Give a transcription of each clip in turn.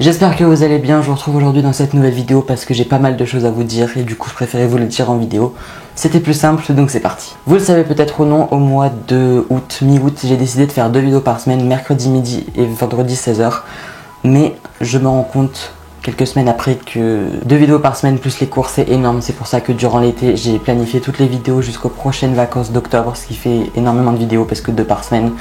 J'espère que vous allez bien, je vous retrouve aujourd'hui dans cette nouvelle vidéo parce que j'ai pas mal de choses à vous dire et du coup je préférais vous le dire en vidéo. C'était plus simple donc c'est parti. Vous le savez peut-être ou non, au mois de août, mi-août, j'ai décidé de faire 2 vidéos par semaine, mercredi midi et vendredi 16h. Mais je me rends compte quelques semaines après que 2 vidéos par semaine plus les cours c'est énorme. C'est pour ça que durant l'été j'ai planifié toutes les vidéos jusqu'aux prochaines vacances d'octobre, ce qui fait énormément de vidéos parce que 2 par semaine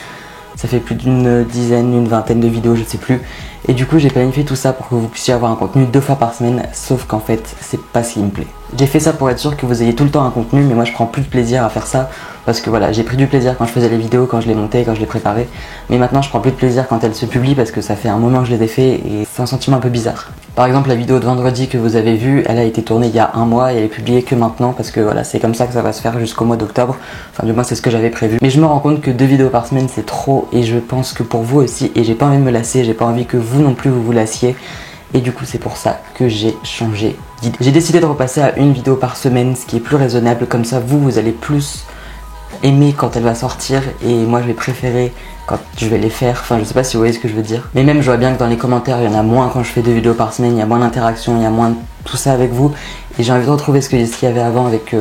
ça fait plus d'une dizaine, une vingtaine de vidéos, je sais plus. Et du coup j'ai planifié tout ça pour que vous puissiez avoir un contenu 2 fois par semaine, sauf qu'en fait c'est pas ce qui me plaît. J'ai fait ça pour être sûr que vous ayez tout le temps un contenu, mais moi je prends plus de plaisir à faire ça parce que voilà, j'ai pris du plaisir quand je faisais les vidéos, quand je les montais, quand je les préparais, mais maintenant je prends plus de plaisir quand elles se publient parce que ça fait un moment que je les ai fait et c'est un sentiment un peu bizarre. Par exemple la vidéo de vendredi que vous avez vue, elle a été tournée il y a un mois et elle est publiée que maintenant parce que voilà, c'est comme ça que ça va se faire jusqu'au mois d'octobre, enfin du moins c'est ce que j'avais prévu. Mais je me rends compte que 2 vidéos par semaine c'est trop et je pense que pour vous aussi, et j'ai pas envie de me lasser, j'ai pas envie que vous non plus vous vous lassiez. Et du coup c'est pour ça que j'ai changé d'idée. J'ai décidé de repasser à 1 vidéo par semaine, ce qui est plus raisonnable, comme ça vous allez plus aimer quand elle va sortir et moi je vais préférer quand je vais les faire, enfin je sais pas si vous voyez ce que je veux dire. Mais même je vois bien que dans les commentaires il y en a moins quand je fais 2 vidéos par semaine, il y a moins d'interaction, il y a moins de tout ça avec vous. Et j'ai envie de retrouver ce qu'il y avait avant avec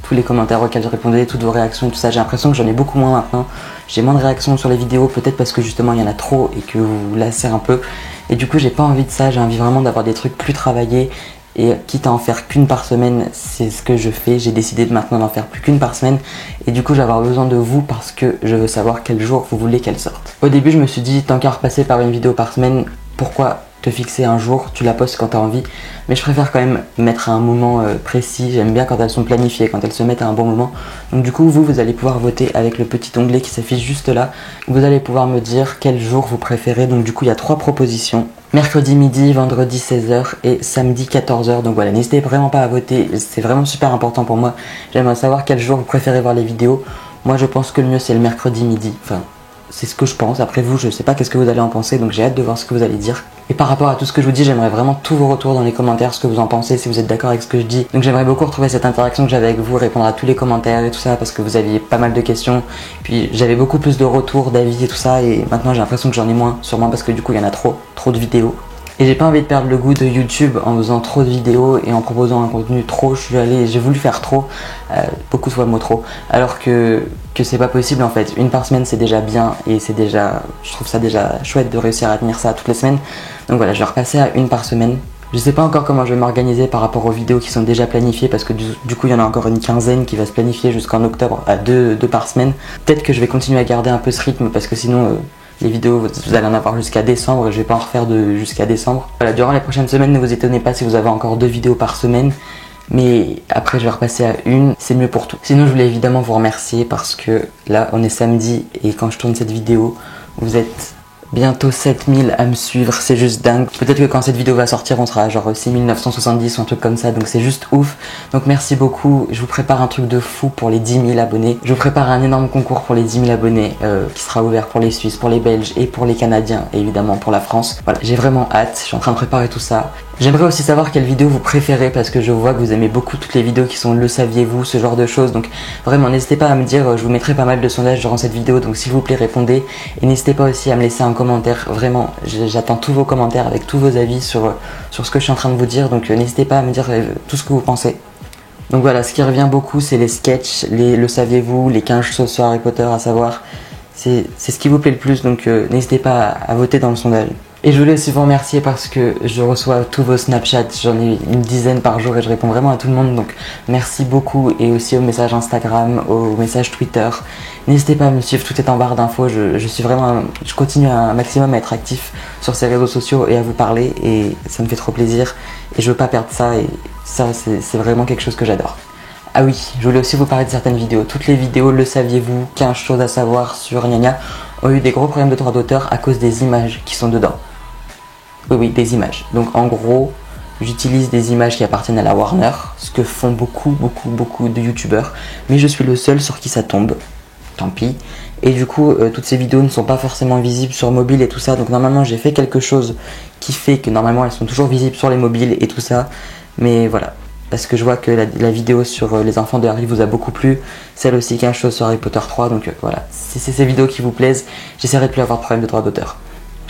tous les commentaires auxquels je répondais, toutes vos réactions et tout ça. J'ai l'impression que j'en ai beaucoup moins maintenant. J'ai moins de réactions sur les vidéos, peut-être parce que justement il y en a trop et que vous vous lassez un peu. Et du coup j'ai pas envie de ça, j'ai envie vraiment d'avoir des trucs plus travaillés. Et quitte à en faire qu'une par semaine, c'est ce que je fais. J'ai décidé de maintenant d'en faire plus qu'une par semaine. Et du coup, je vais avoir besoin de vous parce que je veux savoir quel jour vous voulez qu'elle sorte. Au début, je me suis dit, tant qu'à repasser par 1 vidéo par semaine, pourquoi te fixer un jour, tu la postes quand tu as envie. Mais je préfère quand même mettre à un moment précis. J'aime bien quand elles sont planifiées, quand elles se mettent à un bon moment. Donc du coup, vous allez pouvoir voter avec le petit onglet qui s'affiche juste là. Vous allez pouvoir me dire quel jour vous préférez. Donc du coup, il y a 3 propositions. Mercredi midi, vendredi 16h et samedi 14h. Donc voilà, n'hésitez vraiment pas à voter. C'est vraiment super important pour moi. J'aimerais savoir quel jour vous préférez voir les vidéos. Moi, je pense que le mieux, c'est le mercredi midi. Enfin, c'est ce que je pense. Après vous, je sais pas qu'est-ce que vous allez en penser, donc j'ai hâte de voir ce que vous allez dire. Et par rapport à tout ce que je vous dis, j'aimerais vraiment tous vos retours dans les commentaires, ce que vous en pensez, si vous êtes d'accord avec ce que je dis. Donc j'aimerais beaucoup retrouver cette interaction que j'avais avec vous, répondre à tous les commentaires et tout ça, parce que vous aviez pas mal de questions. Puis j'avais beaucoup plus de retours, d'avis et tout ça, et maintenant j'ai l'impression que j'en ai moins, sûrement parce que du coup il y en a trop de vidéos. Et j'ai pas envie de perdre le goût de YouTube en faisant trop de vidéos et en proposant un contenu trop. J'ai voulu faire trop, beaucoup de fois le mot trop, alors que c'est pas possible en fait. 1 par semaine c'est déjà bien et c'est déjà, je trouve ça déjà chouette de réussir à tenir ça toutes les semaines. Donc voilà, je vais repasser à 1 par semaine. Je sais pas encore comment je vais m'organiser par rapport aux vidéos qui sont déjà planifiées parce que du coup il y en a encore une quinzaine qui va se planifier jusqu'en octobre à 2 par semaine. Peut-être que je vais continuer à garder un peu ce rythme parce que sinon les vidéos, vous allez en avoir jusqu'à décembre et je vais pas en refaire jusqu'à décembre. Voilà, durant les prochaines semaines, ne vous étonnez pas si vous avez encore 2 vidéos par semaine. Mais après, je vais repasser à 1, c'est mieux pour tout. Sinon, je voulais évidemment vous remercier parce que là, on est samedi et quand je tourne cette vidéo, vous êtes bientôt 7000 à me suivre, c'est juste dingue. Peut-être que quand cette vidéo va sortir, on sera à genre 6970 ou un truc comme ça, donc c'est juste ouf. Donc merci beaucoup, je vous prépare un truc de fou pour les 10 000 abonnés. Je vous prépare un énorme concours pour les 10 000 abonnés qui sera ouvert pour les Suisses, pour les Belges et pour les Canadiens, et évidemment pour la France. Voilà, j'ai vraiment hâte, je suis en train de préparer tout ça. J'aimerais aussi savoir quelle vidéo vous préférez parce que je vois que vous aimez beaucoup toutes les vidéos qui sont le saviez-vous, ce genre de choses. Donc vraiment n'hésitez pas à me dire, je vous mettrai pas mal de sondages durant cette vidéo, donc s'il vous plaît répondez. Et n'hésitez pas aussi à me laisser un commentaire, vraiment j'attends tous vos commentaires avec tous vos avis sur ce que je suis en train de vous dire. Donc n'hésitez pas à me dire tout ce que vous pensez. Donc voilà, ce qui revient beaucoup c'est les sketchs, le saviez-vous, les 15 choses sur Harry Potter à savoir. C'est ce qui vous plaît le plus, donc n'hésitez pas à voter dans le sondage. Et je voulais aussi vous remercier parce que je reçois tous vos Snapchats, j'en ai une dizaine par jour et je réponds vraiment à tout le monde, donc merci beaucoup, et aussi aux messages Instagram, aux messages Twitter. N'hésitez pas à me suivre, tout est en barre d'infos, je continue un maximum à être actif sur ces réseaux sociaux et à vous parler et ça me fait trop plaisir et je veux pas perdre ça et ça c'est vraiment quelque chose que j'adore. Ah oui, je voulais aussi vous parler de certaines vidéos. Toutes les vidéos, le saviez-vous, 15 choses à savoir sur Gna, ont eu des gros problèmes de droit d'auteur à cause des images qui sont dedans. Oui, des images. Donc en gros, j'utilise des images qui appartiennent à la Warner, ce que font beaucoup de youtubeurs, mais je suis le seul sur qui ça tombe. Tant pis. Et du coup, toutes ces vidéos ne sont pas forcément visibles sur mobile et tout ça, donc normalement j'ai fait quelque chose qui fait que normalement elles sont toujours visibles sur les mobiles et tout ça, mais voilà. Parce que je vois que la vidéo sur les enfants de Harry vous a beaucoup plu, celle aussi 15 choses sur Harry Potter 3, donc voilà. Si c'est ces vidéos qui vous plaisent, j'essaierai de plus avoir de problème de droit d'auteur.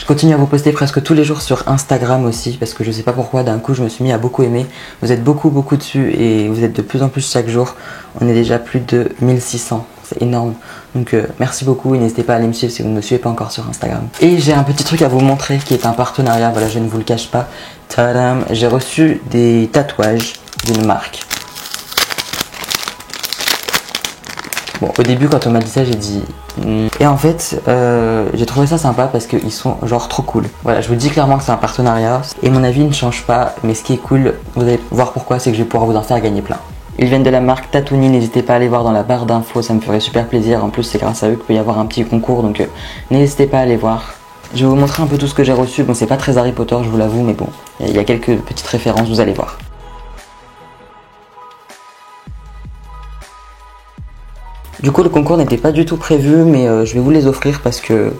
Je continue à vous poster presque tous les jours sur Instagram aussi, parce que je sais pas pourquoi, d'un coup je me suis mis à beaucoup aimer. Vous êtes beaucoup dessus et vous êtes de plus en plus chaque jour. On est déjà plus de 1600, c'est énorme. Donc merci beaucoup et n'hésitez pas à aller me suivre si vous ne me suivez pas encore sur Instagram. Et j'ai un petit truc à vous montrer qui est un partenariat, voilà, je ne vous le cache pas. Tadam, j'ai reçu des tatouages d'une marque. Bon, au début quand on m'a dit ça, j'ai dit... Et en fait, j'ai trouvé ça sympa parce qu'ils sont genre trop cool. Voilà, je vous dis clairement que c'est un partenariat et mon avis ne change pas, mais ce qui est cool, vous allez voir pourquoi, c'est que je vais pouvoir vous en faire gagner plein. Ils viennent de la marque Tatouni, n'hésitez pas à aller voir dans la barre d'infos, ça me ferait super plaisir. En plus, c'est grâce à eux qu'il peut y avoir un petit concours, donc n'hésitez pas à aller voir. Je vais vous montrer un peu tout ce que j'ai reçu. Bon, c'est pas très Harry Potter, je vous l'avoue, mais bon, il y a quelques petites références, vous allez voir. Du coup, le concours n'était pas du tout prévu, mais je vais vous les offrir parce que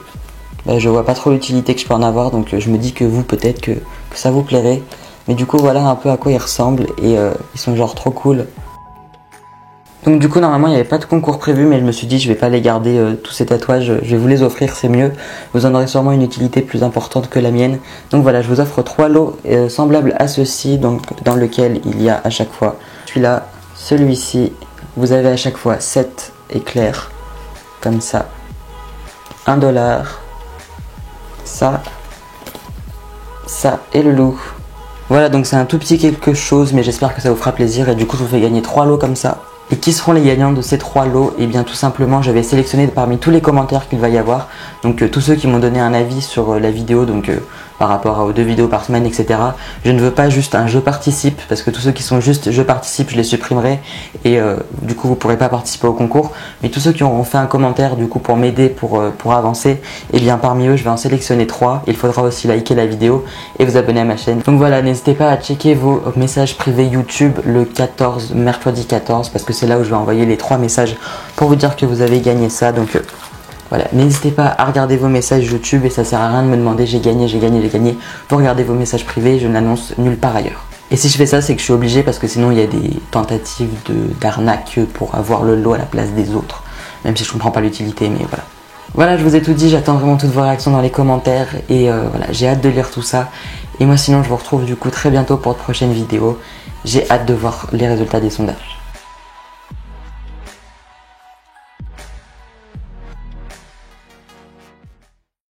je vois pas trop l'utilité que je peux en avoir, donc je me dis que vous, peut-être que ça vous plairait. Mais du coup, voilà un peu à quoi ils ressemblent et ils sont genre trop cool. Donc du coup, normalement, il n'y avait pas de concours prévu, mais je me suis dit, je vais pas les garder tous ces tatouages, je vais vous les offrir, c'est mieux. Vous en aurez sûrement une utilité plus importante que la mienne. Donc voilà, je vous offre 3 lots semblables à ceux-ci, donc dans lequel il y a à chaque fois celui-là, celui-ci. Vous avez à chaque fois 7 éclairs, comme ça. 1 $, ça et le loup. Voilà, donc c'est un tout petit quelque chose, mais j'espère que ça vous fera plaisir. Et du coup, je vous fais gagner 3 lots comme ça. Et qui seront les gagnants de ces 3 lots? Et bien tout simplement, je vais sélectionner parmi tous les commentaires qu'il va y avoir. Donc tous ceux qui m'ont donné un avis sur la vidéo, donc par rapport aux 2 vidéos par semaine, etc. Je ne veux pas juste un je participe, parce que tous ceux qui sont juste je participe, je les supprimerai. Et du coup, vous ne pourrez pas participer au concours. Mais tous ceux qui auront fait un commentaire, du coup, pour m'aider, pour avancer, et bien parmi eux, je vais en sélectionner 3. Il faudra aussi liker la vidéo et vous abonner à ma chaîne. Donc voilà, n'hésitez pas à checker vos messages privés YouTube le 14, mercredi 14, parce que c'est là où je vais envoyer les 3 messages pour vous dire que vous avez gagné ça. Donc voilà, n'hésitez pas à regarder vos messages YouTube et ça sert à rien de me demander j'ai gagné. Vous regardez vos messages privés, je n'annonce nulle part ailleurs. Et si je fais ça, c'est que je suis obligé parce que sinon il y a des tentatives d'arnaque pour avoir le lot à la place des autres. Même si je comprends pas l'utilité, mais voilà. Voilà, je vous ai tout dit, j'attends vraiment toutes vos réactions dans les commentaires et voilà, j'ai hâte de lire tout ça. Et moi sinon je vous retrouve du coup très bientôt pour de prochaines vidéos. J'ai hâte de voir les résultats des sondages.